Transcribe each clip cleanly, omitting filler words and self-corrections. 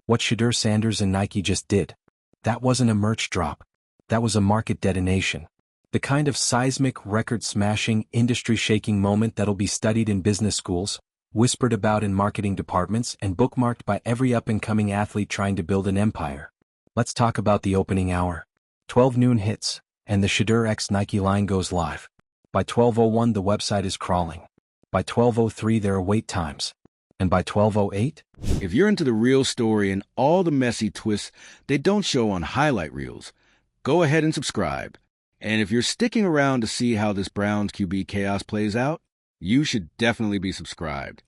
What Shedeur Sanders and Nike just did. That wasn't a merch drop. That was a market detonation. The kind of seismic, record-smashing, industry-shaking moment that'll be studied in business schools, whispered about in marketing departments, and bookmarked by every up-and-coming athlete trying to build an empire. Let's talk about the opening hour. 12 noon hits, and the Shedeur x Nike line goes live. By 12:01 the website is crawling. By 12:03 there are wait times. And by 12:08? If you're into the real story and all the messy twists they don't show on highlight reels, go ahead and subscribe. And if you're sticking around to see how this Browns QB chaos plays out, you should definitely be subscribed.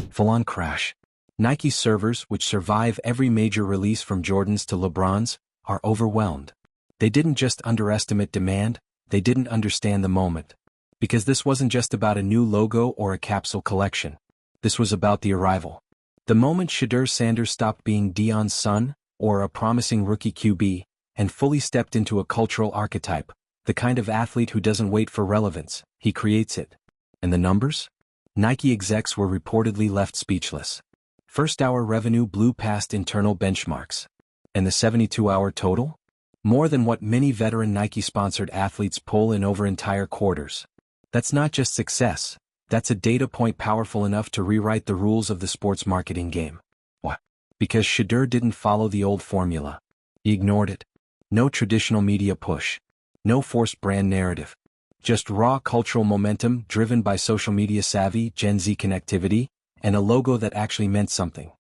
Full-on crash. Nike servers, which survive every major release from Jordans to LeBrons, are overwhelmed. They didn't just underestimate demand, they didn't understand the moment. Because this wasn't just about a new logo or a capsule collection. This was about the arrival. The moment Shedeur Sanders stopped being Deion's son, or a promising rookie QB, and fully stepped into a cultural archetype, the kind of athlete who doesn't wait for relevance, he creates it. And the numbers? Nike execs were reportedly left speechless. First-hour revenue blew past internal benchmarks. And the 72-hour total? More than what many veteran Nike-sponsored athletes pull in over entire quarters. That's not just success, that's a data point powerful enough to rewrite the rules of the sports marketing game. What? Because Shedeur didn't follow the old formula. He ignored it. No traditional media push. No forced brand narrative. Just raw cultural momentum driven by social media savvy, Gen Z connectivity, and a logo that actually meant something.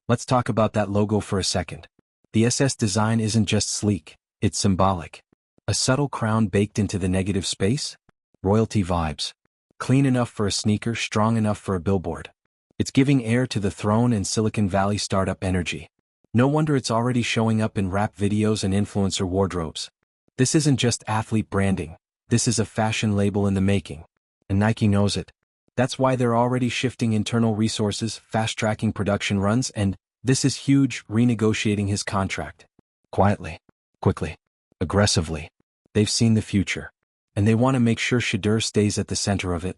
Let's talk about that logo for a second. The SS design isn't just sleek, it's symbolic. A subtle crown baked into the negative space? Royalty vibes. Clean enough for a sneaker, strong enough for a billboard. It's giving heir to the throne and Silicon Valley startup energy. No wonder it's already showing up in rap videos and influencer wardrobes. This isn't just athlete branding, this is a fashion label in the making. And Nike knows it. That's why they're already shifting internal resources, fast-tracking production runs, and, this is huge, renegotiating his contract. Quietly, quickly, aggressively. They've seen the future. And they want to make sure Shedeur stays at the center of it.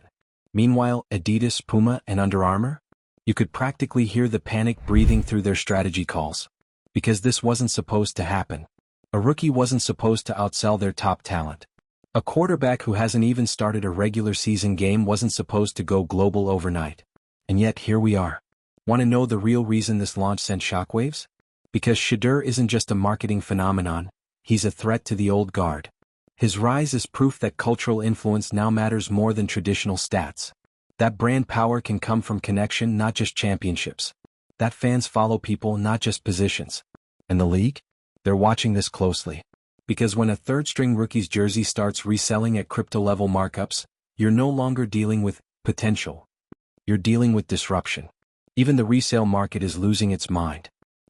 Meanwhile, Adidas, Puma, and Under Armour? You could practically hear the panic breathing through their strategy calls. Because this wasn't supposed to happen. A rookie wasn't supposed to outsell their top talent. A quarterback who hasn't even started a regular season game wasn't supposed to go global overnight. And yet here we are. Want to know the real reason this launch sent shockwaves? Because Shedeur isn't just a marketing phenomenon, he's a threat to the old guard. His rise is proof that cultural influence now matters more than traditional stats. That brand power can come from connection, not just championships. That fans follow people, not just positions. And the league? They're watching this closely. Because when a third-string rookie's jersey starts reselling at crypto-level markups, you're no longer dealing with potential. You're dealing with disruption. Even the resale market is losing its mind.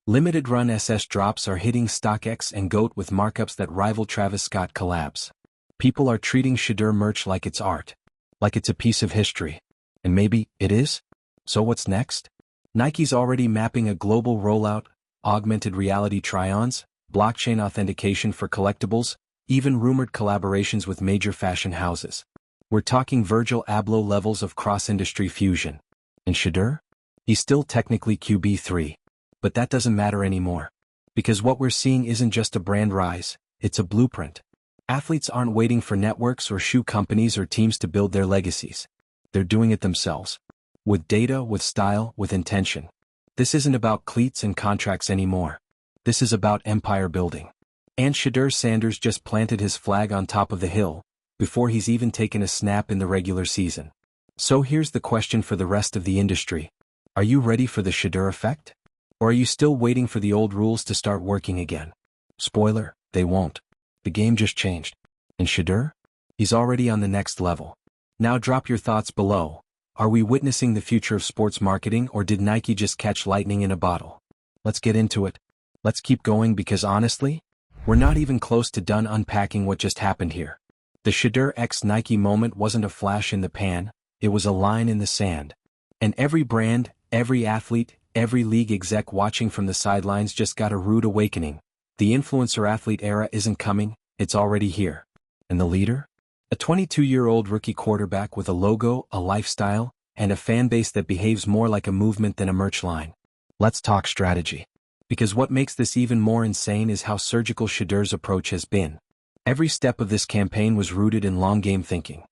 Limited-run SS drops are hitting StockX and GOAT with markups that rival Travis Scott collabs. People are treating Shedeur merch like it's art. Like it's a piece of history. And maybe it is? So what's next? Nike's already mapping a global rollout, augmented reality try-ons, blockchain authentication for collectibles, even rumored collaborations with major fashion houses. We're talking Virgil Abloh levels of cross-industry fusion. And Shedeur? He's still technically QB3. But that doesn't matter anymore. Because what we're seeing isn't just a brand rise, it's a blueprint. Athletes aren't waiting for networks or shoe companies or teams to build their legacies. They're doing it themselves. With data, with style, with intention. This isn't about cleats and contracts anymore. This is about empire building. And Shedeur Sanders just planted his flag on top of the hill, before he's even taken a snap in the regular season. So here's the question for the rest of the industry. Are you ready for the Shedeur effect? Or are you still waiting for the old rules to start working again? Spoiler, they won't. The game just changed. And Shedeur? He's already on the next level. Now drop your thoughts below. Are we witnessing the future of sports marketing, or did Nike just catch lightning in a bottle? Let's get into it. Let's keep going because honestly, we're not even close to done unpacking what just happened here. The Shedeur x Nike moment wasn't a flash in the pan, it was a line in the sand. And every brand, every athlete, every league exec watching from the sidelines just got a rude awakening. The influencer-athlete era isn't coming, it's already here. And the leader? A 22-year-old rookie quarterback with a logo, a lifestyle, and a fanbase that behaves more like a movement than a merch line. Let's talk strategy. Because what makes this even more insane is how surgical Shedeur's approach has been. Every step of this campaign was rooted in long-game thinking.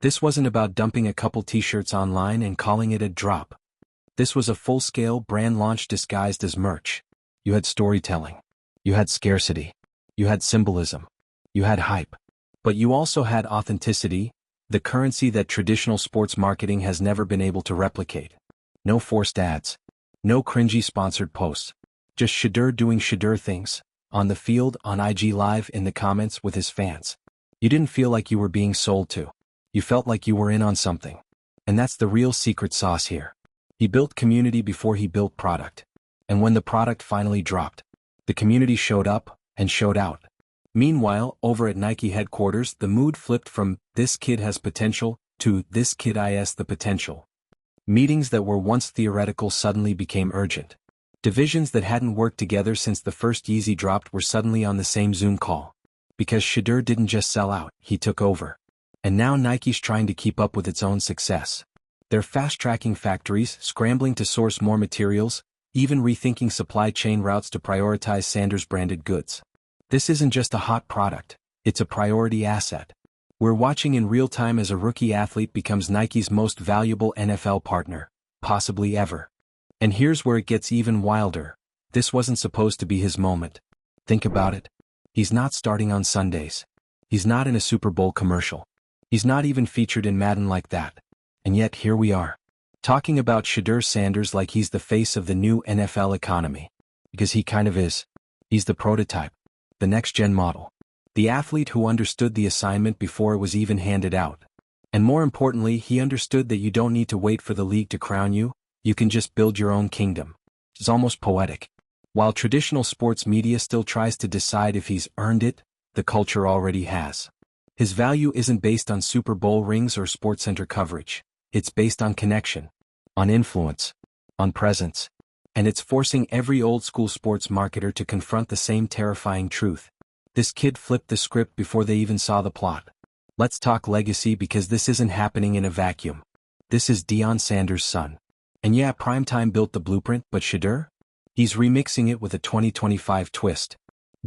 This wasn't about dumping a couple t-shirts online and calling it a drop. This was a full-scale brand launch disguised as merch. You had storytelling. You had scarcity. You had symbolism. You had hype. But you also had authenticity, the currency that traditional sports marketing has never been able to replicate. No forced ads. No cringy sponsored posts. Just Shedeur doing Shedeur things, on the field, on IG Live, in the comments with his fans. You didn't feel like you were being sold to. You felt like you were in on something. And that's the real secret sauce here. He built community before he built product. And when the product finally dropped, the community showed up and showed out. Meanwhile, over at Nike headquarters, the mood flipped from "this kid has potential" to "this kid is the potential." Meetings that were once theoretical suddenly became urgent. Divisions that hadn't worked together since the first Yeezy dropped were suddenly on the same Zoom call. Because Shedeur didn't just sell out, he took over. And now Nike's trying to keep up with its own success. They're fast-tracking factories, scrambling to source more materials, even rethinking supply chain routes to prioritize Sanders-branded goods. This isn't just a hot product, it's a priority asset. We're watching in real time as a rookie athlete becomes Nike's most valuable NFL partner, possibly ever. And here's where it gets even wilder. This wasn't supposed to be his moment. Think about it. He's not starting on Sundays. He's not in a Super Bowl commercial. He's not even featured in Madden like that. And yet here we are, talking about Shedeur Sanders like he's the face of the new NFL economy. Because he kind of is. He's the prototype. The next-gen model. The athlete who understood the assignment before it was even handed out. And more importantly, he understood that you don't need to wait for the league to crown you, you can just build your own kingdom. It's almost poetic. While traditional sports media still tries to decide if he's earned it, the culture already has. His value isn't based on Super Bowl rings or SportsCenter coverage. It's based on connection, on influence, on presence. And it's forcing every old-school sports marketer to confront the same terrifying truth. This kid flipped the script before they even saw the plot. Let's talk legacy, because this isn't happening in a vacuum. This is Deion Sanders' son. And yeah, Primetime built the blueprint, but Shedeur? He's remixing it with a 2025 twist.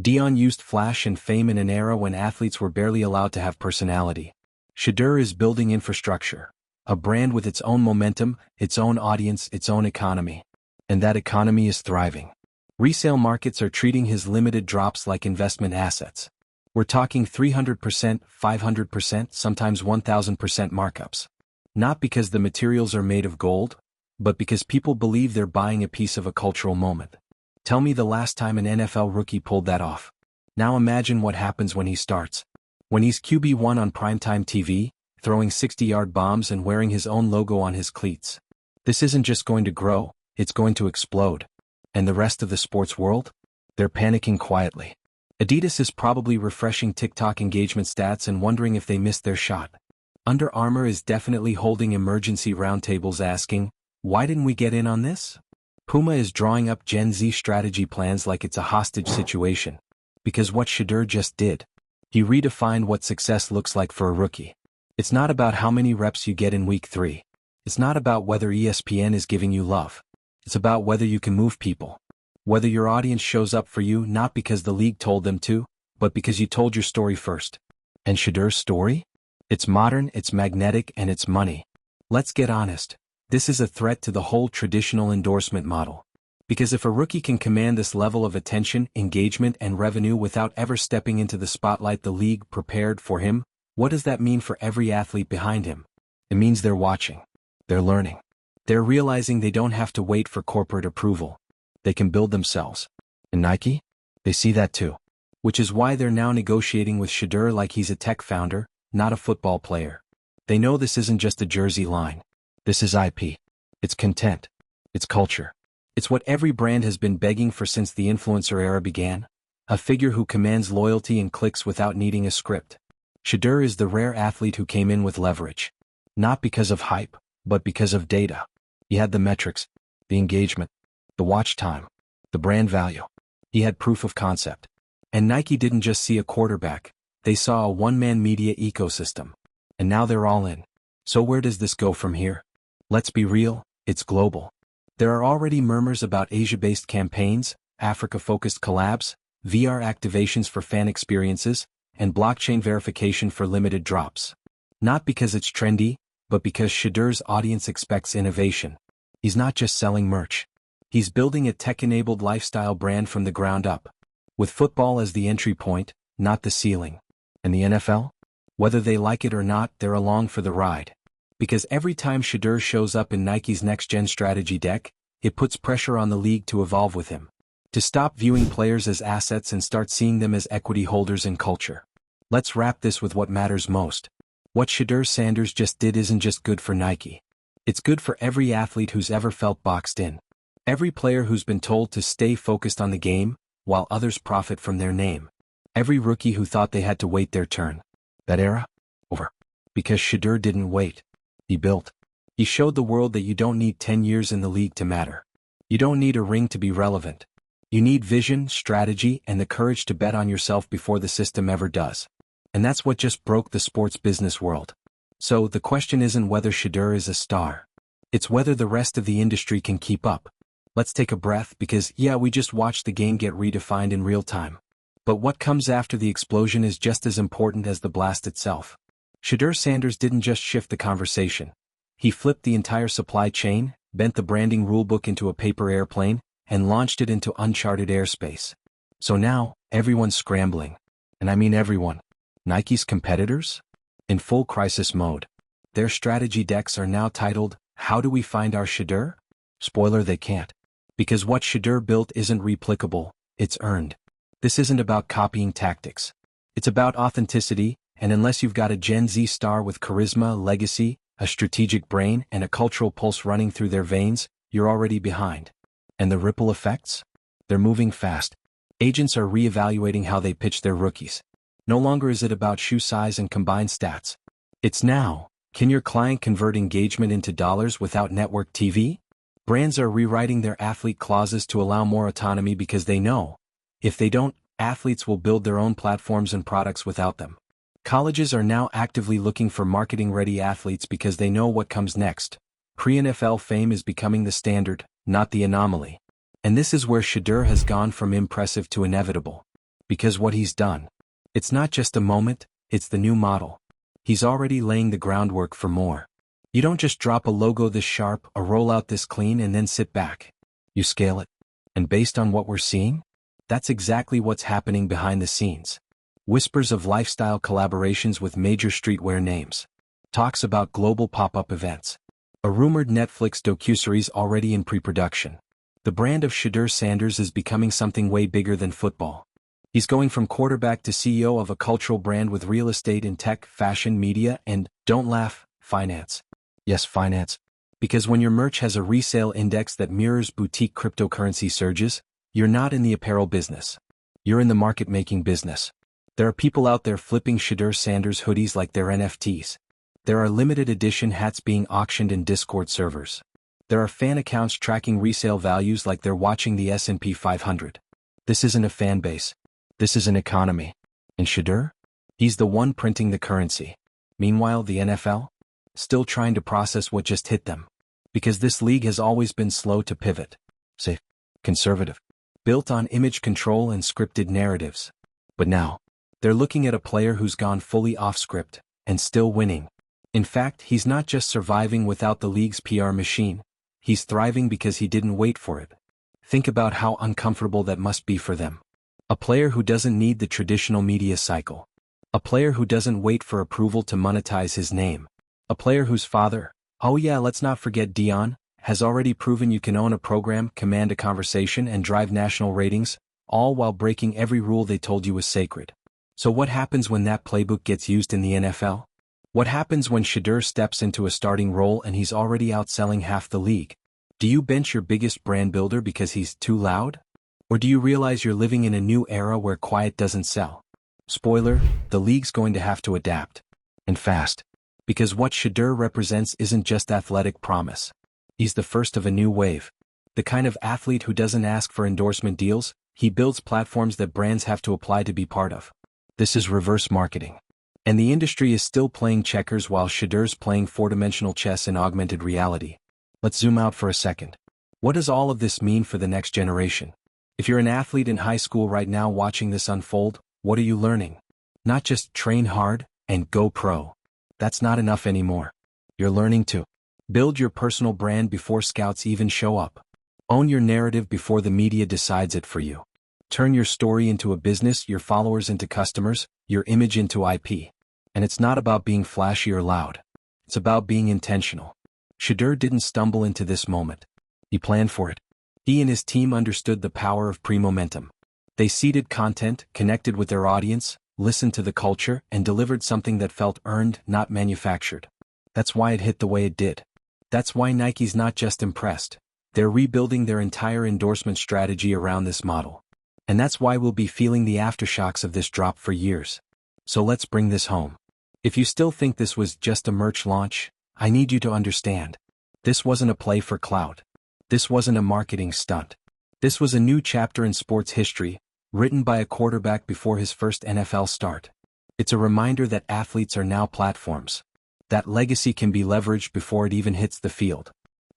Deion used flash and fame in an era when athletes were barely allowed to have personality. Shedeur is building infrastructure. A brand with its own momentum, its own audience, its own economy. And that economy is thriving. Resale markets are treating his limited drops like investment assets. We're talking 300%, 500%, sometimes 1000% markups. Not because the materials are made of gold, but because people believe they're buying a piece of a cultural moment. Tell me the last time an NFL rookie pulled that off. Now imagine what happens when he starts. When he's QB1 on primetime TV, throwing 60-yard bombs and wearing his own logo on his cleats. This isn't just going to grow, it's going to explode. And the rest of the sports world? They're panicking quietly. Adidas is probably refreshing TikTok engagement stats and wondering if they missed their shot. Under Armour is definitely holding emergency roundtables asking, why didn't we get in on this? Puma is drawing up Gen Z strategy plans like it's a hostage situation. Because what Shedeur just did. He redefined what success looks like for a rookie. It's not about how many reps you get in week 3. It's not about whether ESPN is giving you love. It's about whether you can move people. Whether your audience shows up for you not because the league told them to, but because you told your story first. And Shedeur's story? It's modern, it's magnetic, and it's money. Let's get honest. This is a threat to the whole traditional endorsement model. Because if a rookie can command this level of attention, engagement, and revenue without ever stepping into the spotlight the league prepared for him, what does that mean for every athlete behind him? It means they're watching. They're learning. They're realizing they don't have to wait for corporate approval. They can build themselves. And Nike? They see that too. Which is why they're now negotiating with Shedeur like he's a tech founder, not a football player. They know this isn't just a jersey line. This is IP. It's content. It's culture. It's what every brand has been begging for since the influencer era began. A figure who commands loyalty and clicks without needing a script. Shedeur is the rare athlete who came in with leverage. Not because of hype, but because of data. He had the metrics, the engagement, the watch time, the brand value. He had proof of concept. And Nike didn't just see a quarterback, they saw a one-man media ecosystem. And now they're all in. So where does this go from here? Let's be real, it's global. There are already murmurs about Asia-based campaigns, Africa-focused collabs, VR activations for fan experiences, and blockchain verification for limited drops. Not because it's trendy, but because Shedeur's audience expects innovation. He's not just selling merch. He's building a tech-enabled lifestyle brand from the ground up. With football as the entry point, not the ceiling. And the NFL? Whether they like it or not, they're along for the ride. Because every time Shedeur shows up in Nike's next-gen strategy deck, it puts pressure on the league to evolve with him. To stop viewing players as assets and start seeing them as equity holders in culture. Let's wrap this with what matters most. What Shedeur Sanders just did isn't just good for Nike. It's good for every athlete who's ever felt boxed in. Every player who's been told to stay focused on the game, while others profit from their name. Every rookie who thought they had to wait their turn. That era? Over. Because Shedeur didn't wait. He built. He showed the world that you don't need 10 years in the league to matter. You don't need a ring to be relevant. You need vision, strategy, and the courage to bet on yourself before the system ever does. And that's what just broke the sports business world. So the question isn't whether Shedeur is a star. It's whether the rest of the industry can keep up. Let's take a breath because, yeah, we just watched the game get redefined in real time. But what comes after the explosion is just as important as the blast itself. Shedeur Sanders didn't just shift the conversation. He flipped the entire supply chain, bent the branding rulebook into a paper airplane, and launched it into uncharted airspace. So now, everyone's scrambling. And I mean everyone. Nike's competitors? In full crisis mode. Their strategy decks are now titled, "How do we find our Shedeur?" Spoiler, they can't. Because what Shedeur built isn't replicable, it's earned. This isn't about copying tactics. It's about authenticity, and unless you've got a Gen Z star with charisma, legacy, a strategic brain, and a cultural pulse running through their veins, you're already behind. And the ripple effects? They're moving fast. Agents are reevaluating how they pitch their rookies. No longer is it about shoe size and combined stats. It's now, can your client convert engagement into dollars without network TV? Brands are rewriting their athlete clauses to allow more autonomy because they know, if they don't, athletes will build their own platforms and products without them. Colleges are now actively looking for marketing-ready athletes because they know what comes next. Pre-NFL fame is becoming the standard, not the anomaly. And this is where Shedeur has gone from impressive to inevitable. Because what he's done, it's not just a moment, it's the new model. He's already laying the groundwork for more. You don't just drop a logo this sharp, a rollout this clean and then sit back. You scale it. And based on what we're seeing, that's exactly what's happening behind the scenes. Whispers of lifestyle collaborations with major streetwear names. Talks about global pop-up events. A rumored Netflix docuseries already in pre-production. The brand of Shedeur Sanders is becoming something way bigger than football. He's going from quarterback to CEO of a cultural brand with real estate in tech, fashion, media, and, don't laugh, finance. Yes, finance. Because when your merch has a resale index that mirrors boutique cryptocurrency surges, you're not in the apparel business. You're in the market-making business. There are people out there flipping Shedeur Sanders hoodies like they're NFTs. There are limited edition hats being auctioned in Discord servers. There are fan accounts tracking resale values like they're watching the S&P 500. This isn't a fan base. This is an economy. And Shedeur? He's the one printing the currency. Meanwhile, the NFL? Still trying to process what just hit them. Because this league has always been slow to pivot. Say, conservative. Built on image control and scripted narratives. But now, they're looking at a player who's gone fully off script, and still winning. In fact, he's not just surviving without the league's PR machine. He's thriving because he didn't wait for it. Think about how uncomfortable that must be for them. A player who doesn't need the traditional media cycle. A player who doesn't wait for approval to monetize his name. A player whose father, oh yeah, let's not forget Dion, has already proven you can own a program, command a conversation, and drive national ratings, all while breaking every rule they told you was sacred. So what happens when that playbook gets used in the NFL? What happens when Shedeur steps into a starting role and he's already outselling half the league? Do you bench your biggest brand builder because he's too loud? Or do you realize you're living in a new era where quiet doesn't sell? Spoiler, the league's going to have to adapt. And fast. Because what Shedeur represents isn't just athletic promise. He's the first of a new wave. The kind of athlete who doesn't ask for endorsement deals, he builds platforms that brands have to apply to be part of. This is reverse marketing. And the industry is still playing checkers while Shedeur's playing four-dimensional chess in augmented reality. Let's zoom out for a second. What does all of this mean for the next generation? If you're an athlete in high school right now watching this unfold, what are you learning? Not just train hard and go pro. That's not enough anymore. You're learning to build your personal brand before scouts even show up. Own your narrative before the media decides it for you. Turn your story into a business, your followers into customers, your image into IP. And it's not about being flashy or loud. It's about being intentional. Shedeur didn't stumble into this moment. He planned for it. He and his team understood the power of pre-momentum. They seeded content, connected with their audience, listened to the culture, and delivered something that felt earned, not manufactured. That's why it hit the way it did. That's why Nike's not just impressed. They're rebuilding their entire endorsement strategy around this model. And that's why we'll be feeling the aftershocks of this drop for years. So let's bring this home. If you still think this was just a merch launch, I need you to understand. This wasn't a play for clout. This wasn't a marketing stunt. This was a new chapter in sports history, written by a quarterback before his first NFL start. It's a reminder that athletes are now platforms. That legacy can be leveraged before it even hits the field.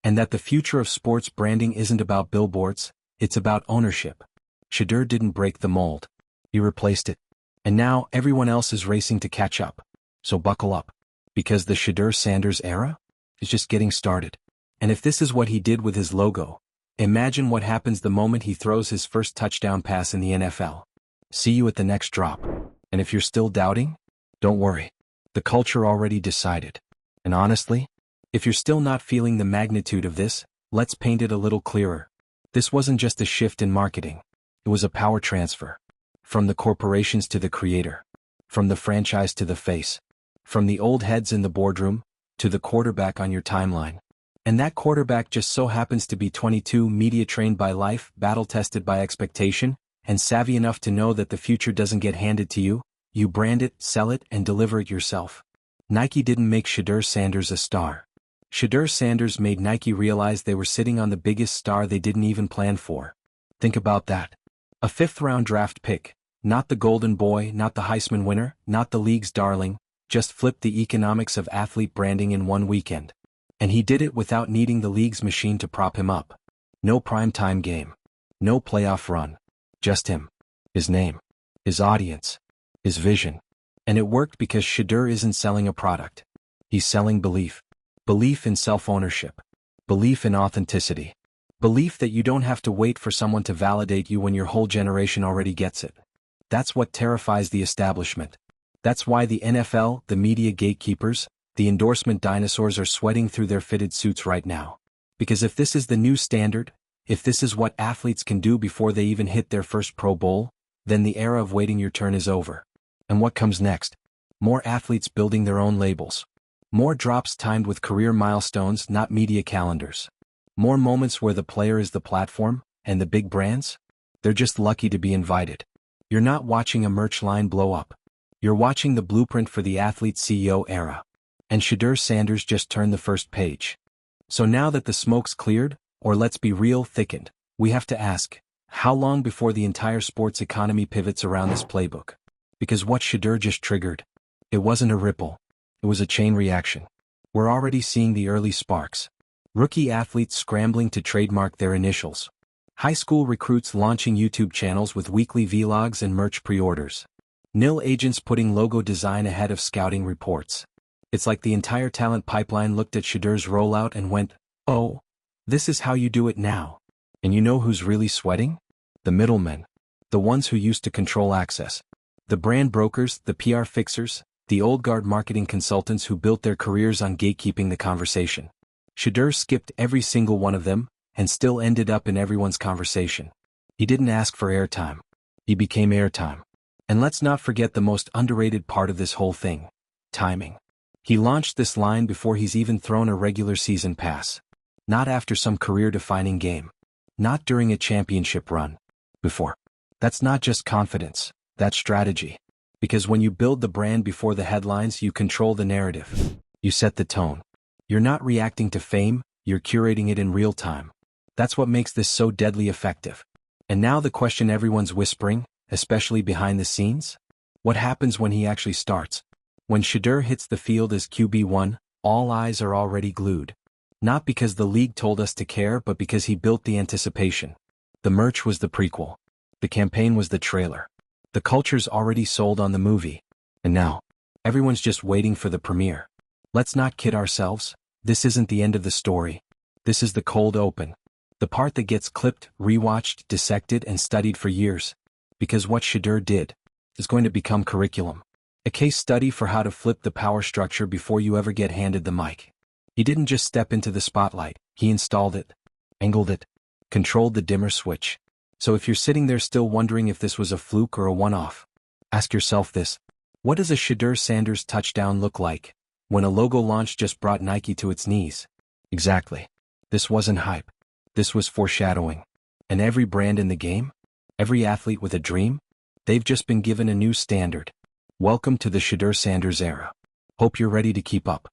And that the future of sports branding isn't about billboards, it's about ownership. Shedeur didn't break the mold. He replaced it. And now everyone else is racing to catch up. So buckle up. Because the Shedeur Sanders era is just getting started. And if this is what he did with his logo, imagine what happens the moment he throws his first touchdown pass in the NFL. See you at the next drop. And if you're still doubting, don't worry. The culture already decided. And honestly, if you're still not feeling the magnitude of this, let's paint it a little clearer. This wasn't just a shift in marketing. It was a power transfer. From the corporations to the creator. From the franchise to the face. From the old heads in the boardroom to the quarterback on your timeline. And that quarterback just so happens to be 22, media trained by life, battle tested by expectation, and savvy enough to know that the future doesn't get handed to you. You brand it, sell it, and deliver it yourself. Nike didn't make Shedeur Sanders a star. Shedeur Sanders made Nike realize they were sitting on the biggest star they didn't even plan for. Think about that. A fifth-round draft pick. Not the golden boy, not the Heisman winner, not the league's darling. Just flipped the economics of athlete branding in one weekend. And he did it without needing the league's machine to prop him up. No primetime game. No playoff run. Just him. His name. His audience. His vision. And it worked because Shedeur isn't selling a product. He's selling belief. Belief in self-ownership. Belief in authenticity. Belief that you don't have to wait for someone to validate you when your whole generation already gets it. That's what terrifies the establishment. That's why the NFL, the media gatekeepers, the endorsement dinosaurs are sweating through their fitted suits right now. Because if this is the new standard, if this is what athletes can do before they even hit their first Pro Bowl, then the era of waiting your turn is over. And what comes next? More athletes building their own labels. More drops timed with career milestones, not media calendars. More moments where the player is the platform, and the big brands? They're just lucky to be invited. You're not watching a merch line blow up. You're watching the blueprint for the athlete CEO era. And Shedeur Sanders just turned the first page. So now that the smoke's cleared, or let's be real, thickened, we have to ask, how long before the entire sports economy pivots around this playbook? Because what Shedeur just triggered, it wasn't a ripple. It was a chain reaction. We're already seeing the early sparks. Rookie athletes scrambling to trademark their initials. High school recruits launching YouTube channels with weekly vlogs and merch pre-orders. Nil agents putting logo design ahead of scouting reports. It's like the entire talent pipeline looked at Shedeur's rollout and went, oh, this is how you do it now. And you know who's really sweating? The middlemen. The ones who used to control access. The brand brokers, the PR fixers, the old guard marketing consultants who built their careers on gatekeeping the conversation. Shedeur skipped every single one of them, and still ended up in everyone's conversation. He didn't ask for airtime. He became airtime. And let's not forget the most underrated part of this whole thing. Timing. He launched this line before he's even thrown a regular season pass. Not after some career-defining game. Not during a championship run. Before. That's not just confidence. That's strategy. Because when you build the brand before the headlines, you control the narrative. You set the tone. You're not reacting to fame, you're curating it in real time. That's what makes this so deadly effective. And now the question everyone's whispering, especially behind the scenes? What happens when he actually starts? When Shedeur hits the field as QB1, all eyes are already glued. Not because the league told us to care, but because he built the anticipation. The merch was the prequel. The campaign was the trailer. The culture's already sold on the movie. And now, everyone's just waiting for the premiere. Let's not kid ourselves. This isn't the end of the story. This is the cold open. The part that gets clipped, rewatched, dissected, and studied for years. Because what Shedeur did is going to become curriculum. A case study for how to flip the power structure before you ever get handed the mic. He didn't just step into the spotlight, he installed it, angled it, controlled the dimmer switch. So if you're sitting there still wondering if this was a fluke or a one-off, ask yourself this. What does a Shedeur Sanders touchdown look like when a logo launch just brought Nike to its knees? Exactly. This wasn't hype. This was foreshadowing. And every brand in the game, every athlete with a dream, they've just been given a new standard. Welcome to the Shedeur Sanders era. Hope you're ready to keep up.